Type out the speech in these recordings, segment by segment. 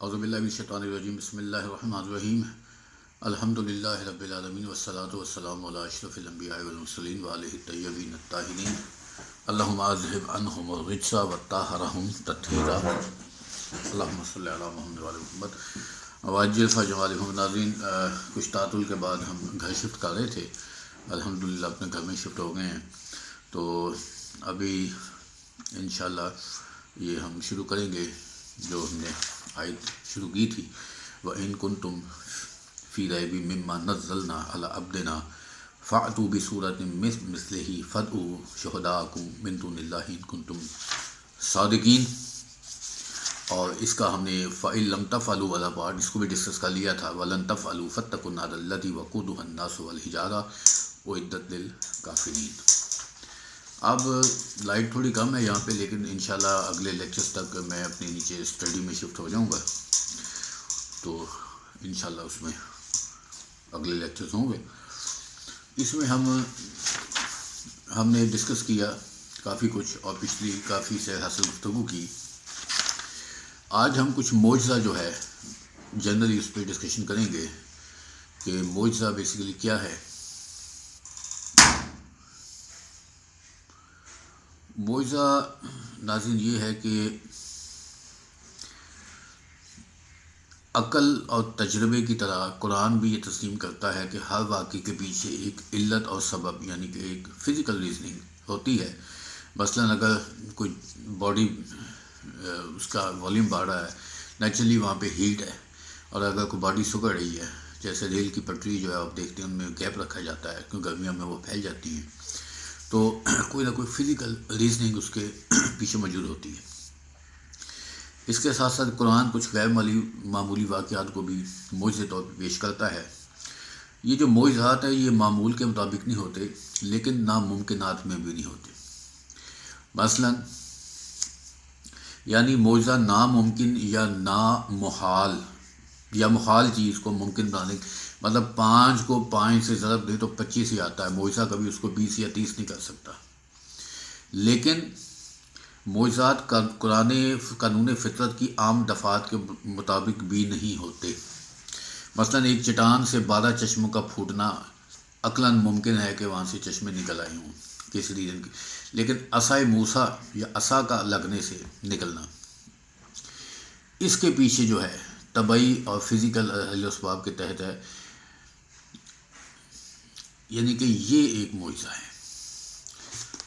اعوذ باللہ من الشیطان الرجیم بسم اللہ الرحمن الرحیم الحمدللہ رب العالمین والصلاة والسلام علی اشرف الانبیاء والمرسلین وآلہ الطیبین الطاہرین اللہم اذہب عنہم الرجس وطہرہم تطہیرا اللہم صلی علی محمد وعلی محمد وعجل فرجهم. ناظرین، کچھ تعطل کے بعد ہم گھر شفٹ کر رہے تھے، الحمدللہ اپنے گھر میں شفٹ ہو گئے ہیں، تو ابھی انشاءاللہ یہ ہم شروع کریں گے جو ہم نے آیت شروع کی تھی، وَإِن كُنتُم فِي رَيْبٍ مِّمَّا نَزَّلْنَا عَلَىٰ عَبْدِنَا فَأْتُوا بِسُورَةٍ مِّثْلِهِ فَادْعُوا شُهَدَاءَكُم مِّن دُونِ اللَّهِ إِن كُنتُم صَادِقِينَ. اور اس کا ہم نے فَإِن لَّمْ تَفْعَلُوا والا پارٹ اس کو بھی ڈسکس کر لیا تھا، وَلَن تَفْعَلُوا فَاتَّقُوا النَّارَ الَّتِي وَقُودُهَا النَّاسُ وَالْحِجَارَةُ أُعِدَّتْ لِلْكَافِرِينَ. اب لائٹ تھوڑی کم ہے یہاں پہ، لیکن انشاءاللہ اگلے لیکچرز تک میں اپنے نیچے اسٹڈی میں شفٹ ہو جاؤں گا، تو انشاءاللہ اس میں اگلے لیکچرز ہوں گے. اس میں ہم نے ڈسکس کیا کافی کچھ، اور پچھلی کافی سے حاصل گفتگو کی. آج ہم کچھ معجزہ جو ہے جنرلی اس پہ ڈسکشن کریں گے کہ معجزہ بیسیکلی کیا ہے. معجزہ ناظرین یہ ہے کہ عقل اور تجربے کی طرح قرآن بھی یہ تسلیم کرتا ہے کہ ہر واقعے کے پیچھے ایک علت اور سبب، یعنی کہ ایک فزیکل ریزننگ ہوتی ہے. مثلا اگر کوئی باڈی اس کا والیوم بڑھ رہا ہے، نیچرلی وہاں پہ ہیٹ ہے، اور اگر کوئی باڈی سکڑ رہی ہے، جیسے ریل کی پٹری جو ہے آپ دیکھتے ہیں ان میں گیپ رکھا جاتا ہے کیونکہ گرمیوں میں وہ پھیل جاتی ہیں، تو کوئی نہ کوئی فزیکل ریزننگ اس کے پیچھے موجود ہوتی ہے. اس کے ساتھ ساتھ قرآن کچھ غیر معمولی واقعات کو بھی معجزے طور پہ پیش کرتا ہے. یہ جو معجزات ہیں یہ معمول کے مطابق نہیں ہوتے، لیکن ناممکنات میں بھی نہیں ہوتے. مثلا یعنی معجزہ ناممکن یا نامحال یا محال چیز کو ممکن بنانے، مطلب 5 کو 5 سے ضرب دے تو 25 ہی آتا ہے. معجزہ کبھی اس کو 20 یا 30 نہیں کر سکتا. لیکن معجزات قانون فطرت کی عام دفعات کے مطابق بھی نہیں ہوتے. مثلا ایک چٹان سے 12 چشموں کا پھوٹنا عقلاً ممکن ہے کہ وہاں سے چشمے نکل آئے ہوں کس ریزن کی، لیکن عصائے موسیٰ یا عصا کا لگنے سے نکلنا، اس کے پیچھے جو ہے طبعی اور فزیکل اسباب کے تحت ہے، یعنی کہ یہ ایک معجزہ ہے.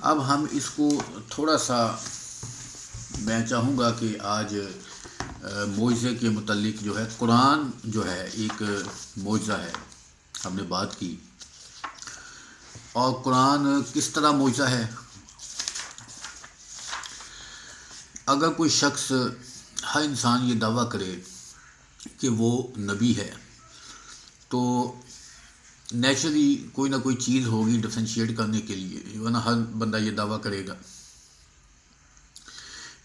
اب ہم اس کو تھوڑا سا، میں چاہوں گا کہ آج معجزے کے متعلق جو ہے قرآن جو ہے ایک معجزہ ہے، ہم نے بات کی. اور قرآن کس طرح معجزہ ہے؟ اگر کوئی شخص، ہر انسان یہ دعویٰ کرے کہ وہ نبی ہے، تو نیچرلی کوئی نہ کوئی چیز ہوگی ڈفرینشیٹ کرنے کے لیے، ورنہ ہر بندہ یہ دعویٰ کرے گا،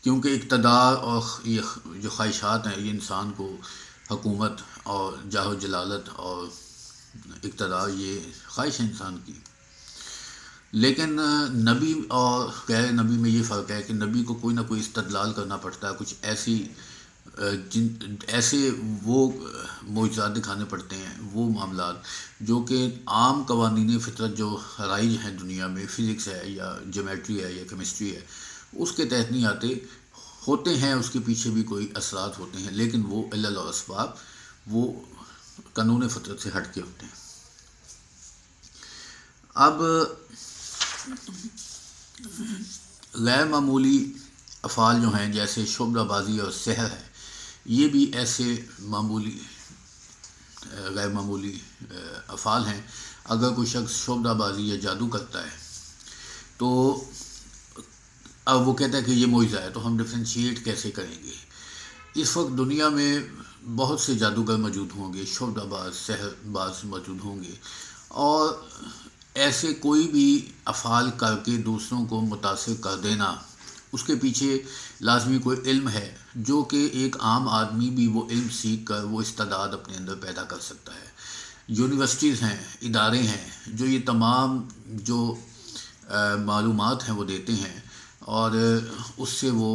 کیونکہ اقتدار اور یہ جو خواہشات ہیں یہ انسان کو حکومت اور جاہ و جلالت اور اقتدار یہ خواہش ہے انسان کی. لیکن نبی اور غیر نبی میں یہ فرق ہے کہ نبی کو کوئی نہ کوئی استدلال کرنا پڑتا ہے، کچھ ایسے وہ معجزات دکھانے پڑتے ہیں، وہ معاملات جو کہ عام قوانین فطرت جو رائج ہیں دنیا میں، فزکس ہے یا جیومیٹری ہے یا کیمسٹری ہے، اس کے تحت نہیں آتے. ہوتے ہیں اس کے پیچھے بھی کوئی اثرات ہوتے ہیں، لیکن وہ علل اور اسباب وہ قانون فطرت سے ہٹ کے ہوتے ہیں. اب غیر معمولی افعال جو ہیں جیسے شعبدہ بازی اور سحر ہے، یہ بھی ایسے غیر معمولی افعال ہیں. اگر کوئی شخص شعبدہ بازی یا جادو کرتا ہے تو اب وہ کہتا ہے کہ یہ معجزہ ہے، تو ہم ڈفرینشیٹ کیسے کریں گے؟ اس وقت دنیا میں بہت سے جادوگر موجود ہوں گے، شعبدہ باز، سحر باز موجود ہوں گے، اور ایسے کوئی بھی افعال کر کے دوسروں کو متاثر کر دینا، اس کے پیچھے لازمی کوئی علم ہے، جو کہ ایک عام آدمی بھی وہ علم سیکھ کر وہ استعداد اپنے اندر پیدا کر سکتا ہے. یونیورسٹیز ہیں، ادارے ہیں جو یہ تمام جو معلومات ہیں وہ دیتے ہیں، اور اس سے وہ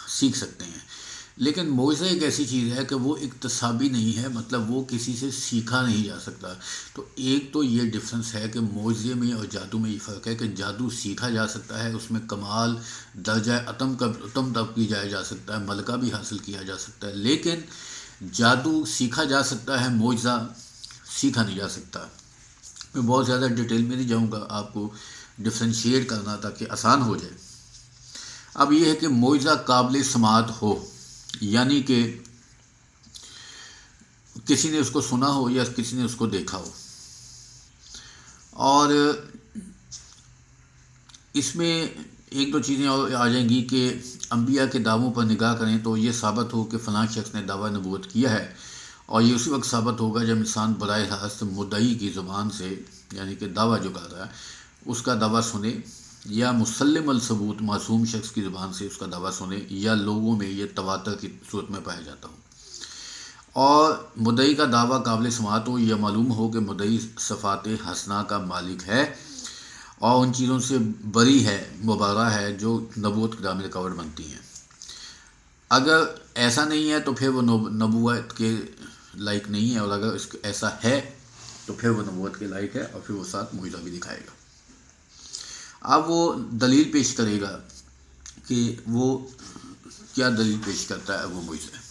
سیکھ سکتے ہیں. لیکن معجزہ ایک ایسی چیز ہے کہ وہ اکتسابی نہیں ہے، مطلب وہ کسی سے سیکھا نہیں جا سکتا۔ تو ایک تو یہ ڈفرنس ہے کہ معجزے میں اور جادو میں یہ فرق ہے کہ جادو سیکھا جا سکتا ہے، اس میں کمال درجہ اتم تک بھی جایا جا سکتا ہے، ملکہ بھی حاصل کیا جا سکتا ہے، لیکن جادو سیکھا جا سکتا ہے، معجزہ سیکھا نہیں جا سکتا۔ میں بہت زیادہ ڈیٹیل میں نہیں جاؤں گا، آپ کو ڈفرینشیٹ کرنا تاکہ آسان ہو جائے۔ اب یہ ہے کہ معجزہ قابل سماعت ہو، یعنی کہ کسی نے اس کو سنا ہو یا کسی نے اس کو دیکھا ہو، اور اس میں ایک دو چیزیں اور آ جائیں گی کہ انبیاء کے دعووں پر نگاہ کریں تو یہ ثابت ہو کہ فلاں شخص نے دعویٰ نبوت کیا ہے، اور یہ اسی وقت ثابت ہوگا جب انسان براہ راست مدعی کی زبان سے، یعنی کہ دعویٰ جو کر رہا ہے اس کا دعویٰ سنے، یا مسلم الثبوت معصوم شخص کی زبان سے اس کا دعویٰ سنے، یا لوگوں میں یہ تواتر کی صورت میں پایا جاتا ہو، اور مدعی کا دعویٰ قابل سماعت ہو، یہ معلوم ہو کہ مدعی صفات حسنہ کا مالک ہے اور ان چیزوں سے بری ہے، مبرہ ہے جو نبوت کے دامن کور بنتی ہیں۔ اگر ایسا نہیں ہے تو پھر وہ نبوت کے لائق نہیں ہے، اور اگر ایسا ہے تو پھر وہ نبوت کے لائق ہے، اور پھر وہ ساتھ معجزہ بھی دکھائے گا۔ اب وہ دلیل پیش کرے گا کہ وہ کیا دلیل پیش کرتا ہے وہ معجزہ۔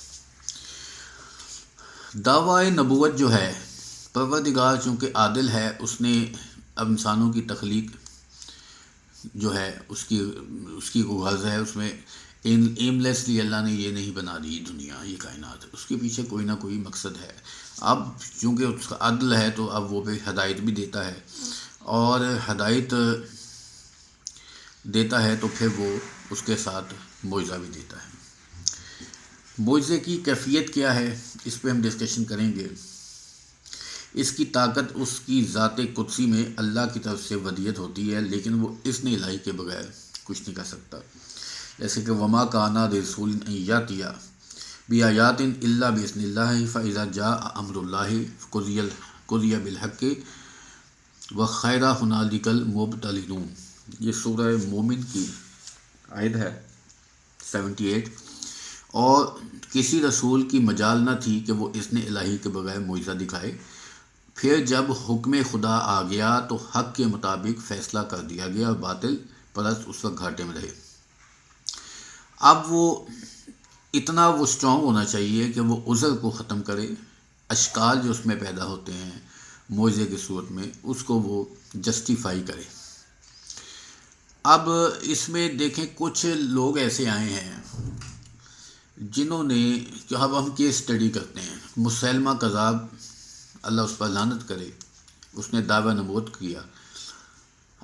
دعویٰ نبوت جو ہے، پروردگار چونکہ عادل ہے، اس نے اب انسانوں کی تخلیق جو ہے اس کی کو غرض ہے، اس میں ایملیسلی اللہ نے یہ نہیں بنا دی دنیا، یہ کائنات، اس کے پیچھے کوئی نہ کوئی مقصد ہے۔ اب چونکہ اس کا عدل ہے تو اب وہ بھی ہدایت بھی دیتا ہے، اور ہدایت دیتا ہے تو پھر وہ اس کے ساتھ معجزہ بھی دیتا ہے۔ معجزے کی کیفیت کیا ہے، اس پہ ہم ڈسکشن کریں گے۔ اس کی طاقت اس کی ذات قدسی میں اللہ کی طرف سے ودیت ہوتی ہے، لیکن وہ اذن الہی کے بغیر کچھ نہیں کر سکتا، جیسے کہ وما کانا رسول ان یاتیہ بآیات الا باذن اللہ فاذا جاء امر اللہ قضی بالحق وخیر ہنالک المبتلون۔ یہ سورہ مومن کی آیت ہے 78۔ اور کسی رسول کی مجال نہ تھی کہ وہ اذن الہی کے بغیر معجزہ دکھائے، پھر جب حکم خدا آ گیا تو حق کے مطابق فیصلہ کر دیا گیا، اور باطل پرست اس وقت گھاٹے میں رہے۔ اب وہ اتنا وہ اسٹرانگ ہونا چاہیے کہ وہ عذر کو ختم کرے، اشکال جو اس میں پیدا ہوتے ہیں معجزے کی صورت میں، اس کو وہ جسٹیفائی کرے۔ اب اس میں دیکھیں کچھ لوگ ایسے آئے ہیں جنہوں نے، کہ اب ہم کیس اسٹڈی کرتے ہیں، مسیلمہ کذاب، اللہ اس پر لعنت کرے، اس نے دعویٰ نبوت کیا۔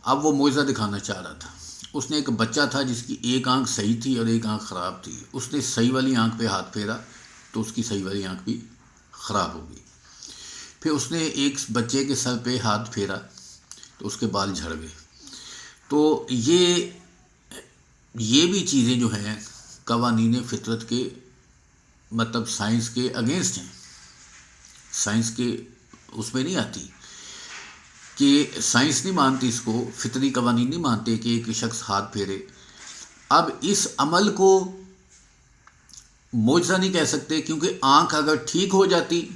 اب وہ معجزہ دکھانا چاہ رہا تھا۔ اس نے ایک بچہ تھا جس کی ایک آنکھ صحیح تھی اور ایک آنکھ خراب تھی، اس نے صحیح والی آنکھ پہ ہاتھ پھیرا تو اس کی صحیح والی آنکھ بھی خراب ہو گئی۔ پھر اس نے ایک بچے کے سر پہ ہاتھ پھیرا تو اس کے بال جھڑ گئے۔ تو یہ بھی چیزیں جو ہیں قوانین فطرت کے، مطلب سائنس کے اگینسٹ ہیں، سائنس کے اس میں نہیں آتی، کہ سائنس نہیں مانتی اس کو، فطری قوانین نہیں مانتے کہ ایک شخص ہاتھ پھیرے۔ اب اس عمل کو معجزہ نہیں کہہ سکتے، کیونکہ آنکھ اگر ٹھیک ہو جاتی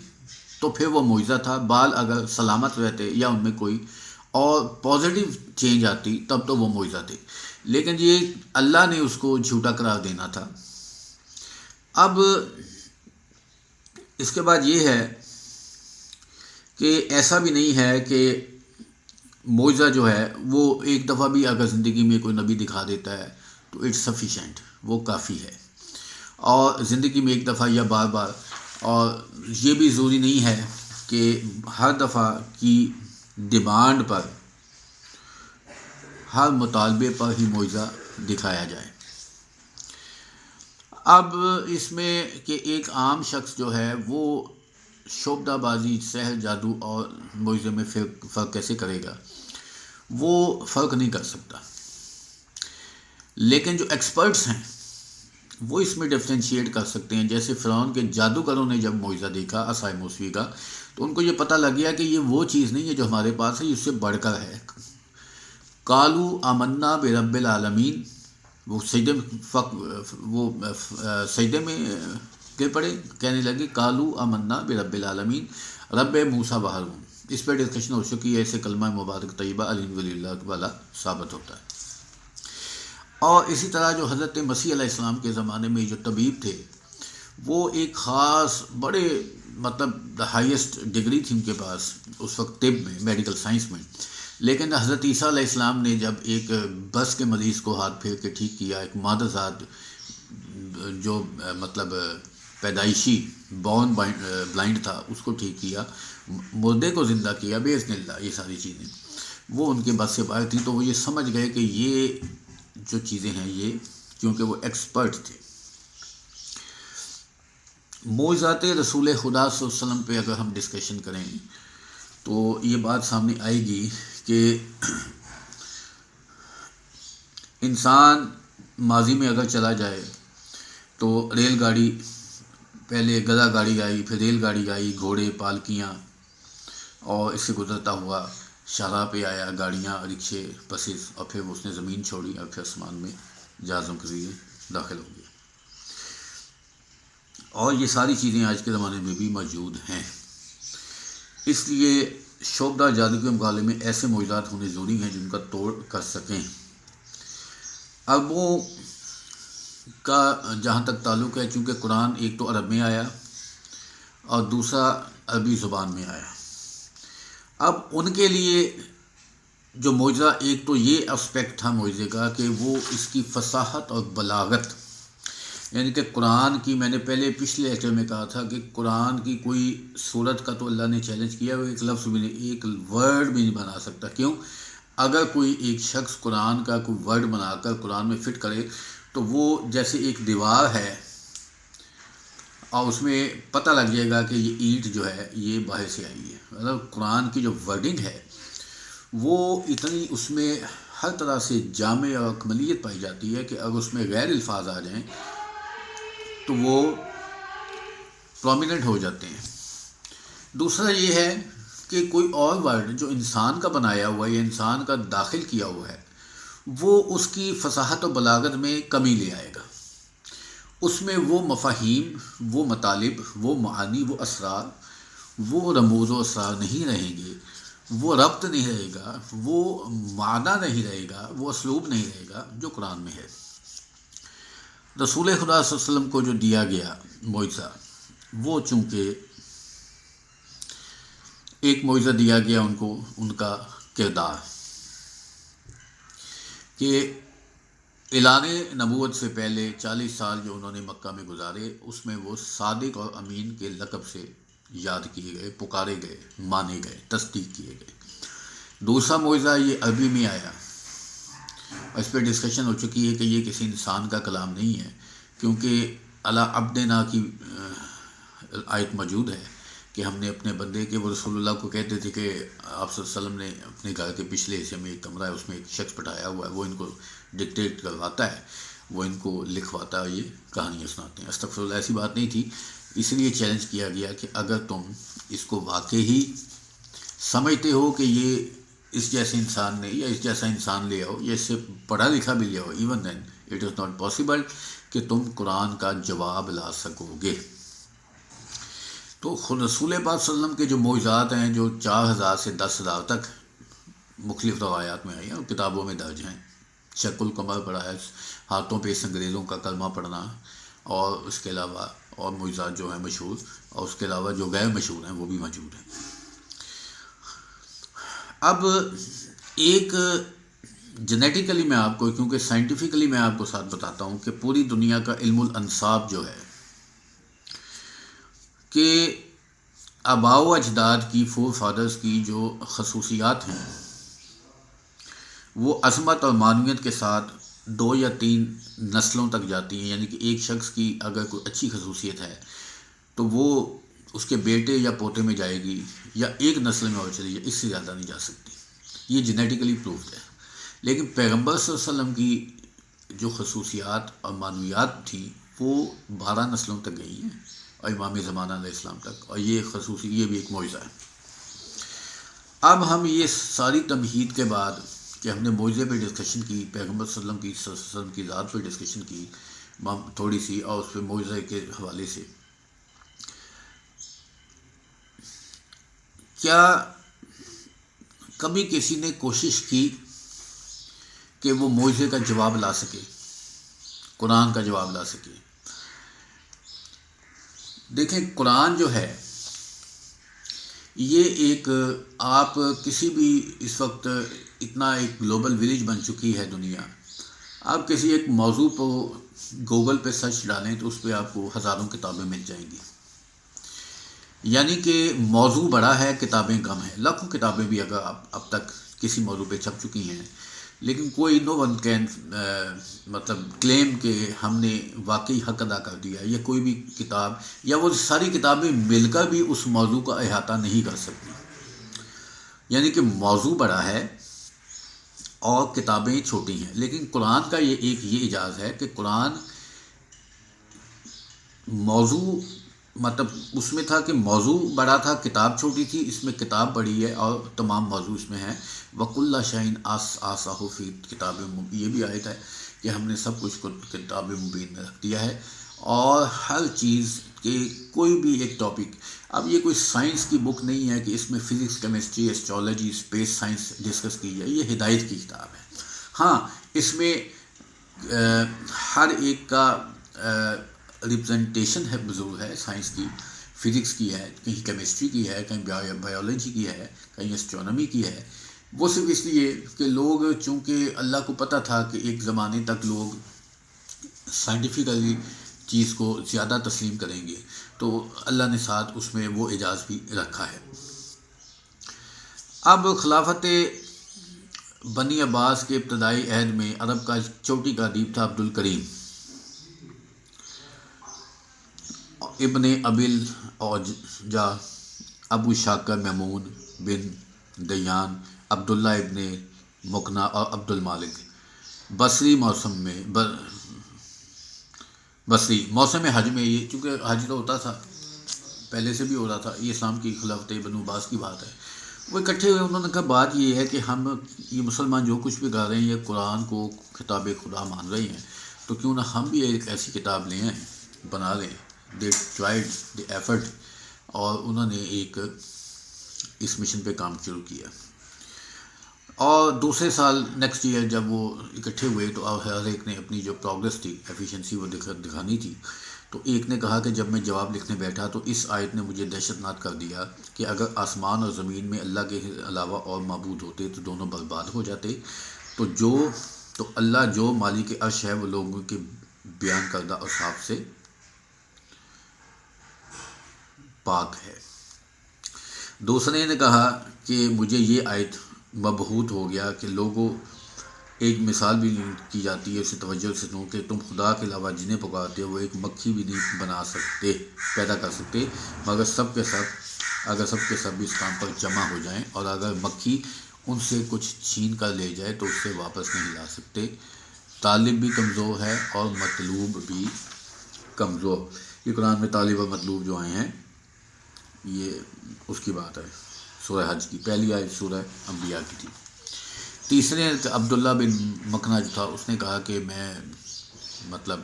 تو پھر وہ معجزہ تھا، بال اگر سلامت رہتے یا ان میں کوئی اور پازیٹیو چینج آتی تب تو وہ معجزہ تھے، لیکن یہ اللہ نے اس کو جھوٹا قرار دینا تھا۔ اب اس کے بعد یہ ہے کہ ایسا بھی نہیں ہے کہ معجزہ جو ہے وہ ایک دفعہ بھی اگر زندگی میں کوئی نبی دکھا دیتا ہے تو اٹس سفیشینٹ، وہ کافی ہے، اور زندگی میں ایک دفعہ یا بار بار، اور یہ بھی ضروری نہیں ہے کہ ہر دفعہ کی ڈیمانڈ پر، ہر مطالبے پر ہی معجزہ دکھایا جائے۔ اب اس میں کہ ایک عام شخص جو ہے وہ شعبدہ بازی، سحر، جادو اور معجزے میں فرق کیسے کرے گا، وہ فرق نہیں کر سکتا، لیکن جو ایکسپرٹس ہیں وہ اس میں ڈفرینشیٹ کر سکتے ہیں۔ جیسے فرعون کے جادوگروں نے جب معجزہ دیکھا عصائے موسوی کا تو ان کو یہ پتہ لگ گیا کہ یہ وہ چیز نہیں ہے جو ہمارے پاس ہے، یہ اس سے بڑھ کر ہے۔ قالوا آمنا برب العالمین، وہ سجدے میں سجدے میں گر پڑے، کہنے لگے کالو آمنا برب العالمین، رب موسیٰ و ہارون۔ اس پہ ڈسکشن ہو چکی ہے، ایسے کلمہ مبارک طیبہ الحمد للہ والا ثابت ہوتا ہے۔ اور اسی طرح جو حضرت مسیح علیہ السلام کے زمانے میں جو طبیب تھے، وہ ایک خاص بڑے مطلب ہائیسٹ ڈگری تھی ان کے پاس اس وقت طب میں، میڈیکل سائنس میں، لیکن حضرت عیسیٰ علیہ السلام نے جب ایک بس کے مریض کو ہاتھ پھیر کے ٹھیک کیا، ایک مادہ ذات جو مطلب پیدائشی بورن بلائنڈ تھا اس کو ٹھیک کیا، مردے کو زندہ کیا باذن اللہ، یہ ساری چیزیں وہ ان کے بس سے باہر تھیں، تو وہ یہ سمجھ گئے کہ یہ جو چیزیں ہیں یہ، کیونکہ وہ ایکسپرٹ تھے۔ معجزات رسول خدا صلی اللہ علیہ وسلم پہ اگر ہم ڈسکشن کریں تو یہ بات سامنے آئے گی کہ انسان ماضی میں اگر چلا جائے تو ریل گاڑی، پہلے گدا گاڑی آئی، پھر ریل گاڑی آئی، گھوڑے، پالکیاں، اور اس سے گزرتا ہوا شاہراہ پہ آیا، گاڑیاں، رکشے، بسز، اور پھر اس نے زمین چھوڑی اور پھر آسمان میں جہازوں کے ذریعے داخل ہو گیا۔ اور یہ ساری چیزیں آج کے زمانے میں بھی موجود ہیں، اس لیے شعبدہ جادو کے مقابلے میں ایسے معجزات ہونے ضروری ہیں جن کا توڑ کر سکیں۔ عربوں کا جہاں تک تعلق ہے، چونکہ قرآن ایک تو عرب میں آیا اور دوسرا عربی زبان میں آیا، اب ان کے لیے جو معجزہ، ایک تو یہ اسپیکٹ تھا معجزے کا کہ وہ اس کی فصاحت اور بلاغت، یعنی کہ قرآن کی، میں نے پہلے پچھلے لیکچر میں کہا تھا کہ قرآن کی کوئی صورت کا تو اللہ نے چیلنج کیا، وہ ایک لفظ بھی نہیں، ایک ورڈ بھی نہیں بنا سکتا۔ کیوں؟ اگر کوئی ایک شخص قرآن کا کوئی ورڈ بنا کر قرآن میں فٹ کرے تو وہ جیسے ایک دیوار ہے اور اس میں پتہ لگ جائے گا کہ یہ اینٹ جو ہے یہ باہر سے آئی ہے۔ مطلب قرآن کی جو ورڈنگ ہے وہ اتنی، اس میں ہر طرح سے جامع اور اکملیت پائی جاتی ہے کہ اگر اس میں غیر الفاظ آ جائیں تو وہ پرومیننٹ ہو جاتے ہیں۔ دوسرا یہ ہے کہ کوئی اور ورڈ جو انسان کا بنایا ہوا ہے یا انسان کا داخل کیا ہوا ہے، وہ اس کی فصاحت و بلاغت میں کمی لے آئے گا، اس میں وہ مفاہیم، وہ مطالب، وہ معانی، وہ اسرار، وہ رموز و اسرار نہیں رہیں گے، وہ ربط نہیں رہے گا، وہ معنی نہیں رہے گا، وہ اسلوب نہیں رہے گا جو قرآن میں ہے۔ رسول خدا صلی اللہ علیہ وسلم کو جو دیا گیا معجزہ، وہ چونکہ ایک معجزہ دیا گیا ان کو، ان کا کردار کہ اعلان نبوت سے پہلے 40 سال جو انہوں نے مکہ میں گزارے، اس میں وہ صادق اور امین کے لقب سے یاد کیے گئے، پکارے گئے، مانے گئے، تصدیق کیے گئے۔ دوسرا معجزہ یہ عربی میں آیا، اور اس پہ ڈسکشن ہو چکی ہے کہ یہ کسی انسان کا کلام نہیں ہے، کیونکہ علی عبدنا کی آیت موجود ہے کہ ہم نے اپنے بندے کے، وہ رسول اللہ کو کہتے تھے کہ آپ صلی اللہ علیہ وسلم نے اپنے گھر کے پچھلے حصے میں ایک کمرہ ہے، اس میں ایک شخص بٹھایا ہوا ہے، وہ ان کو ڈکٹیٹ کرواتا ہے، وہ ان کو لکھواتا ہے، یہ کہانیاں سناتے ہیں۔ استغفر اللہ، ایسی بات نہیں تھی، اس لیے چیلنج کیا گیا کہ اگر تم اس کو واقعی سمجھتے ہو کہ یہ اس جیسے انسان نے، یا اس جیسا انسان لے آؤ، یا اس سے پڑھا لکھا بھی لے آؤ، even then it is not possible کہ تم قرآن کا جواب لا سکو گے۔ تو رسول پاک صلی اللہ علیہ وسلم کے جو معجزات ہیں، جو 4000 سے 10,000 تک مختلف روایات میں آئی ہیں اور کتابوں میں درج ہیں، شق القمر پڑھا ہے، ہاتھوں پہ اس انگریزوں کا کلمہ پڑھنا، اور اس کے علاوہ اور معجزات جو ہیں مشہور، اور اس کے علاوہ جو غیر مشہور ہیں وہ بھی موجود ہیں۔ اب ایک جینیٹیکلی میں آپ کو، کیونکہ سائنٹیفکلی میں آپ کو ساتھ بتاتا ہوں کہ پوری دنیا کا علم الانساب جو ہے، کہ آباء و اجداد کی، فور فادرز کی جو خصوصیات ہیں وہ عظمت اور معنویت کے ساتھ 2 یا 3 نسلوں تک جاتی ہیں، یعنی کہ ایک شخص کی اگر کوئی اچھی خصوصیت ہے تو وہ اس کے بیٹے یا پوتے میں جائے گی، یا ایک نسل میں اور چلی جائے، اس سے زیادہ نہیں جا سکتی، یہ جینیٹیکلی پروفڈ ہے۔ لیکن پیغمبر صلی اللہ علیہ وسلم کی جو خصوصیات اور معنویات تھیں وہ 12 نسلوں تک گئی ہیں، اور امام زمانہ علیہ السلام تک، اور یہ یہ بھی ایک معجزہ ہے۔ اب ہم یہ ساری تمہید کے بعد کہ ہم نے معجزے پہ ڈسکشن کی، پیغمبر صلی اللہ علیہ وسلم کی ذات پہ ڈسکشن کی تھوڑی سی، اور اس پہ معجزے کے حوالے سے کیا کبھی کسی نے کوشش کی کہ وہ معجزے کا جواب لا سکے، قرآن کا جواب لا سکے؟ دیکھیں قرآن جو ہے یہ ایک، آپ کسی بھی اس وقت اتنا ایک گلوبل ولیج بن چکی ہے دنیا، آپ کسی ایک موضوع کو گوگل پہ سرچ ڈالیں تو اس پہ آپ کو ہزاروں کتابیں مل جائیں گی، یعنی کہ موضوع بڑا ہے، کتابیں کم ہیں، لاکھوں کتابیں بھی اگر اب تک کسی موضوع پہ چھپ چکی ہیں، لیکن کوئی نو ون کین مطلب کلیم کہ ہم نے واقعی حق ادا کر دیا، یا کوئی بھی کتاب یا وہ ساری کتابیں مل کر بھی اس موضوع کا احاطہ نہیں کر سکتی، یعنی کہ موضوع بڑا ہے اور کتابیں چھوٹی ہیں۔ لیکن قرآن کا یہ اعجاز ہے کہ قرآن موضوع مطلب اس میں تھا کہ موضوع بڑا تھا، کتاب چھوٹی تھی، اس میں کتاب بڑی ہے اور تمام موضوع اس میں ہیں۔ وَكُلَّ شَيْءٍ أَحْصَيْنَاهُ فِي كِتَابٍ مُبِينٍ، یہ بھی آیت ہے کہ ہم نے سب کچھ کو کتاب مبین میں رکھ دیا ہے، اور ہر چیز کے کوئی بھی ایک ٹاپک، اب یہ کوئی سائنس کی بک نہیں ہے کہ اس میں physics, chemistry, astrology, space science discuss کی جائے، یہ ہدایت کی کتاب ہے۔ ہاں اس میں ہر ایک کا ریپرزنٹیشن ہے، ضرور ہے، سائنس کی، فزکس کی ہے، کہیں کیمسٹری کی ہے، کہیں بایولوجی کی ہے، کہیں ایسٹرونومی کی ہے۔ وہ صرف اس لیے کہ لوگ، چونکہ اللہ کو پتہ تھا کہ ایک زمانے تک لوگ سائنٹیفکلی چیز کو زیادہ تسلیم کریں گے، تو اللہ نے ساتھ اس میں وہ اعجاز بھی رکھا ہے۔ اب خلافت بنی عباس کے ابتدائی عہد میں عرب کا چوٹی کا ادیب تھا عبد الکریم ابن ابل اوجا، ابو شاکر میمون بن دیان، عبداللہ ابن مقنا اور عبد المالک بصری موسم حج میں، یہ چونکہ حج تو ہوتا تھا، پہلے سے بھی ہو رہا تھا، یہ اسلام کی خلافت بنو عباس کی بات ہے، وہ اکٹھے ہوئے، انہوں نے کہا بات یہ ہے کہ ہم یہ مسلمان جو کچھ بھی کر رہے ہیں، یہ قرآن کو کتاب خدا مان رہے ہیں، تو کیوں نہ ہم بھی ایک ایسی کتاب لیں، بنا لیں۔ دے ٹرائیڈ دی ایفرٹ، اور انہوں نے ایک اس مشن پہ کام شروع کیا، اور دوسرے سال نیکسٹ ایئر جب وہ اکٹھے ہوئے تو ہر ایک نے اپنی جو پروگرس تھی، ایفیشنسی وہ دکھانی تھی، تو ایک نے کہا کہ جب میں جواب لکھنے بیٹھا تو اس آیت نے مجھے دہشت ناک کر دیا کہ اگر آسمان اور زمین میں اللہ کے علاوہ اور معبود ہوتے تو دونوں برباد ہو جاتے، تو اللہ جو مالک عرش ہے وہ لوگوں کے بیان کردہ اوصاف سے پاک ہے۔ دوسرے نے کہا کہ مجھے یہ آیت مبہوت ہو گیا کہ لوگوں ایک مثال بھی نہیں کی جاتی ہے اسے توجہ سے سنو، کہ تم خدا کے علاوہ جنہیں پکارتے ہو وہ ایک مکھی بھی نہیں بنا سکتے، پیدا کر سکتے، مگر سب کے سب بھی اس کام پر جمع ہو جائیں، اور اگر مکھی ان سے کچھ چھین کر لے جائے تو اسے واپس نہیں لا سکتے۔ طالب بھی کمزور ہے اور مطلوب بھی کمزور۔ یہ قرآن میں طالب اور مطلوب جو آئے ہیں، یہ اس کی بات ہے، سورہ حج کی پہلی آیت سورہ انبیاء کی تھی۔ تیسرے عبداللہ بن مقنا جو تھا، اس نے کہا کہ مطلب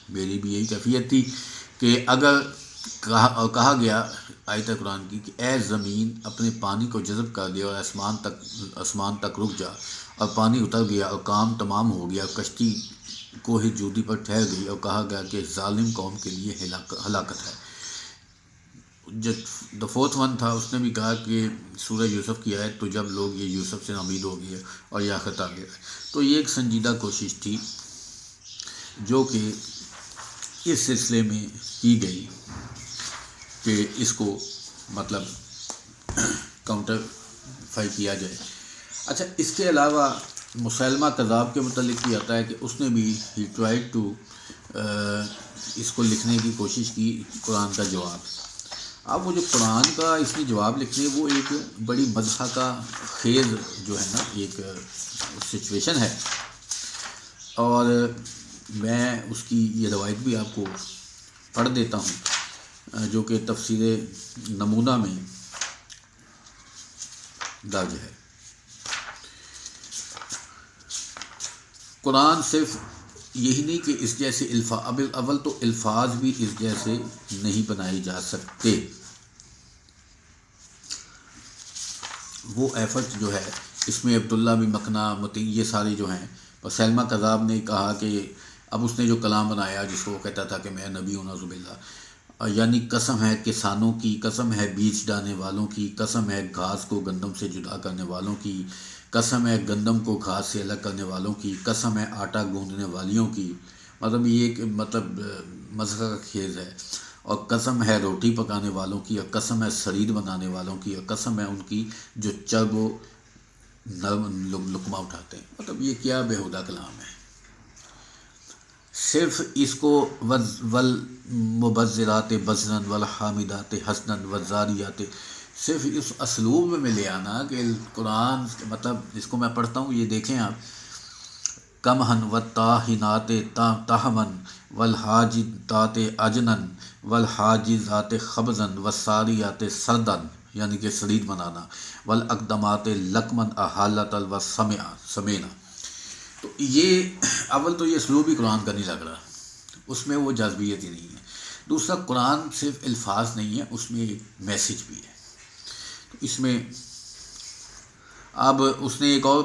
میری بھی یہی کیفیت تھی کہ اگر کہا گیا آیت قرآن کی کہ اے زمین اپنے پانی کو جذب کر لے اور آسمان تک رک جا، اور پانی اتر گیا اور کام تمام ہو گیا، کشتی کوہ جودی پر ٹھہر گئی، اور کہا گیا کہ ظالم قوم کے لیے ہلاکت ہے۔ دا فورتھ ون تھا، اس نے بھی کہا کہ سورہ یوسف کی آیت، تو جب لوگ یہ یوسف سے امید ہو گئے اور یہ آخرت آ گیا۔ تو یہ ایک سنجیدہ کوشش تھی جو کہ اس سلسلے میں کی گئی کہ اس کو مطلب کاؤنٹر فائی کیا جائے۔ اچھا، اس کے علاوہ مسیلمہ کذاب کے متعلق بھی آتا ہے کہ اس نے بھی ہی ٹرائیڈ ٹو اس کو لکھنے کی کوشش کی، قرآن کا جواب۔ اب وہ جو قرآن کا اس میں جواب لکھنے، وہ ایک بڑی مزاح کا خیز جو ہے نا ایک سچویشن ہے، اور میں اس کی یہ روایت بھی آپ کو پڑھ دیتا ہوں جو کہ تفسیر نمونہ میں درج ہے۔ قرآن صرف یہی نہیں کہ اس جیسے اول تو الفاظ بھی اس جیسے نہیں بنائے جا سکتے، وہ ایفرٹ جو ہے اس میں عبداللہ بن مکنا یہ سارے جو ہیں، اور سلمہ کذاب نے کہا کہ اب اس نے جو کلام بنایا جس کو وہ کہتا تھا کہ میں نبی ہوں نعوذ باللہ، یعنی قسم ہے کسانوں کی، قسم ہے بیج ڈالنے والوں کی، قسم ہے گھاس کو گندم سے جدا کرنے والوں کی، قسم ہے گندم کو گھاس سے الگ کرنے والوں کی، قسم ہے آٹا گوندنے والیوں کی، مطلب یہ ایک مذہب کا خیز ہے، اور قسم ہے روٹی پکانے والوں کی، اور قسم ہے سرید بنانے والوں کی، اور قسم ہے ان کی جو چرب و نرم لقمہ اٹھاتے ہیں۔ مطلب یہ کیا بیہودہ کلام ہے۔ صرف اس کو والمبذرات بذرا والحامدات حسنا والزاریات، صرف اس اسلوب میں لے آنا کہ قرآن مطلب جس کو میں پڑھتا ہوں، یہ دیکھیں آپ، کمہن والطاحنات طحمن والحاجتات عجنا والحاجزات خبزا والساریات سردا، یعنی کہ سرید بنانا، والاقدمات لقمن احالت وسمینا۔ تو یہ اول تو یہ اسلوب ہی قرآن کا نہیں لگ رہا، اس میں وہ جاذبیت ہی نہیں ہے۔ دوسرا، قرآن صرف الفاظ نہیں ہے، اس میں ایک میسیج بھی ہے۔ تو اس میں اب اس نے ایک اور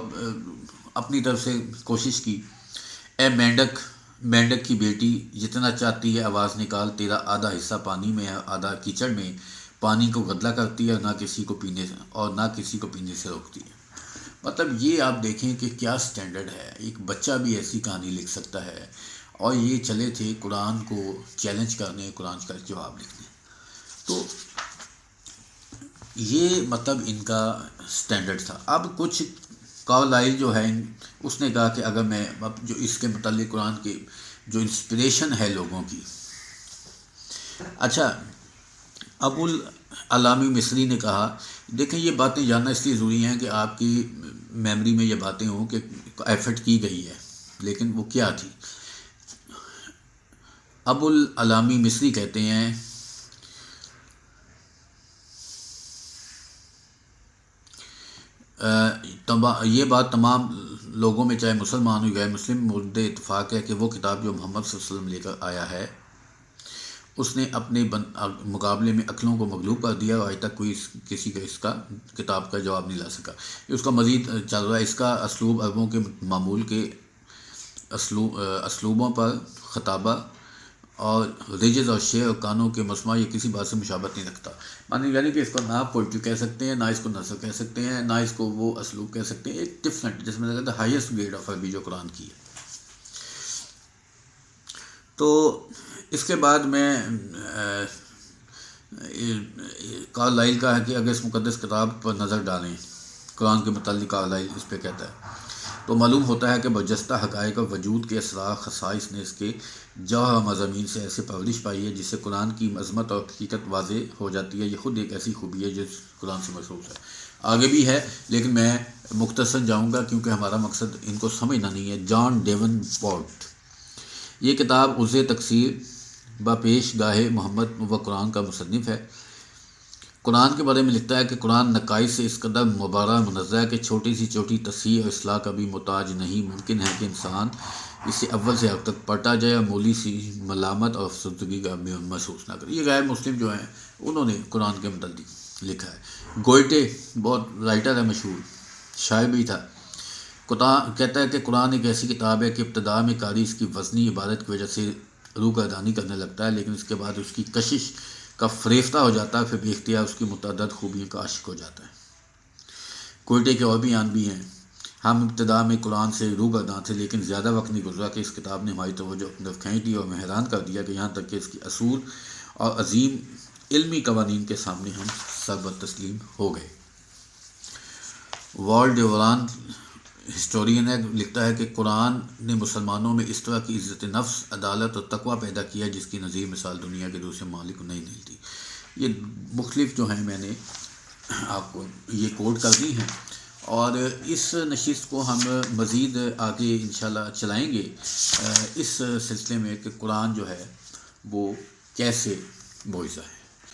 اپنی طرف سے کوشش کی، اے مینڈک کی بیٹی، جتنا چاہتی ہے آواز نکال، تیرا آدھا حصہ پانی میں ہے، آدھا کیچڑ میں، پانی کو گدلا کرتی ہے، نہ کسی کو پینے سے روکتی ہے۔ مطلب یہ آپ دیکھیں کہ کیا سٹینڈرڈ ہے، ایک بچہ بھی ایسی کہانی لکھ سکتا ہے، اور یہ چلے تھے قرآن کو چیلنج کرنے، قرآن کا جواب لکھنے۔ تو یہ مطلب ان کا سٹینڈرڈ تھا۔ اب کچھ کارلائل جو ہے اس نے کہا کہ اگر میں اب جو اس کے متعلق قرآن کی جو انسپریشن ہے لوگوں کی، اچھا ابو العلامی مصری نے کہا، دیکھیں یہ باتیں جاننا اس لیے ضروری ہیں کہ آپ کی میموری میں یہ باتیں ہوں کہ ایفرٹ کی گئی ہے، لیکن وہ کیا تھی۔ ابو العلامی مصری کہتے ہیں یہ بات تمام لوگوں میں چاہے مسلمان ہو غیر مسلم مورد اتفاق ہے کہ وہ کتاب جو محمد صلی اللہ علیہ وسلم لے کر آیا ہے، اس نے اپنے مقابلے میں عقلوں کو مغلوب کر دیا، اور آج تک کوئی کسی کا اس کا کتاب کا جواب نہیں لا سکا۔ اس کا مزید چل رہا ہے، اس کا اسلوب عربوں کے معمول کے اسلوبوں پر خطابہ اور رجز اور شعر اور کانوں کے مسمع یہ کسی بات سے مشابہت نہیں رکھتا۔ یعنی کہ اس کو نہ پوئٹری کہہ سکتے ہیں، نہ اس کو نثر کہہ سکتے ہیں، نہ اس کو وہ اسلوب کہہ سکتے ہیں، ایک ڈفرینٹ، جس میں کہتے ہیں ہائیسٹ گریڈ آف عربی جو قرآن کی ہے۔ تو اس کے بعد میں کارلائل کا ہے کہ اگر اس مقدس کتاب پر نظر ڈالیں، قرآن کے متعلق کارلائل اس پہ کہتا ہے، تو معلوم ہوتا ہے کہ برجستہ حقائق اور وجود کے اسرار خصائص نے اس کے جوہر مضامین سے ایسے پرورش پائی ہے جس سے قرآن کی عظمت اور حقیقت واضح ہو جاتی ہے۔ یہ خود ایک ایسی خوبی ہے جو قرآن سے مخصوص ہے۔ آگے بھی ہے لیکن میں مختصر جاؤں گا کیونکہ ہمارا مقصد ان کو سمجھنا نہیں ہے۔ جان ڈیون پورٹ، یہ کتاب عرض تقصیر با پیش گاہ محمد و قرآن کا مصنف ہے۔ قرآن کے بارے میں لکھتا ہے کہ قرآن نقائص سے اس قدر مبارک منزہ ہے کہ چھوٹی سی چھوٹی تصحیح اور اصلاح کا بھی محتاج نہیں۔ ممکن ہے کہ انسان اسے اول سے اب تک پڑھتا جائے اور مولی سی ملامت اور افسردگی کا محسوس نہ کرے۔ یہ غیر مسلم جو ہیں انہوں نے قرآن کے متعلق لکھا ہے۔ گوئٹے بہت رائٹر ہے، مشہور شاعر بھی تھا، کہتا ہے کہ قرآن ایک ایسی کتاب ہے کہ ابتدا میں قاری اس کی وزنی عبارت کی وجہ سے روح گردانی کرنے لگتا ہے، لیکن اس کے بعد اس کی کشش کا فریفتہ ہو جاتا ہے، پھر بے اختیار اس کی متعدد خوبیوں کا عاشق ہو جاتا ہے۔ کوئٹے کے اور بھی بیان بھی ہیں، ہم ابتدا میں قرآن سے روح گردان تھے، لیکن زیادہ وقت نہیں گزرا کہ اس کتاب نے ہماری توجہ اپنی طرف کھینچ دی اور ہمیں حیران کر دیا کہ یہاں تک کہ اس کی اصول اور عظیم علمی قوانین کے سامنے ہم سر تسلیم ہو گئے۔ وال ڈیوران ہسٹورین ہے، لکھتا ہے کہ قرآن نے مسلمانوں میں اس طرح کی عزت نفس، عدالت اور تقویٰ پیدا کیا جس کی نظیر مثال دنیا کے دوسرے ممالک کو نہیں ملتی۔ یہ مختلف جو ہیں میں نے آپ کو یہ کوٹ کر دی ہیں، اور اس نشست کو ہم مزید آگے انشاءاللہ چلائیں گے اس سلسلے میں کہ قرآن جو ہے وہ کیسے معجزہ ہے۔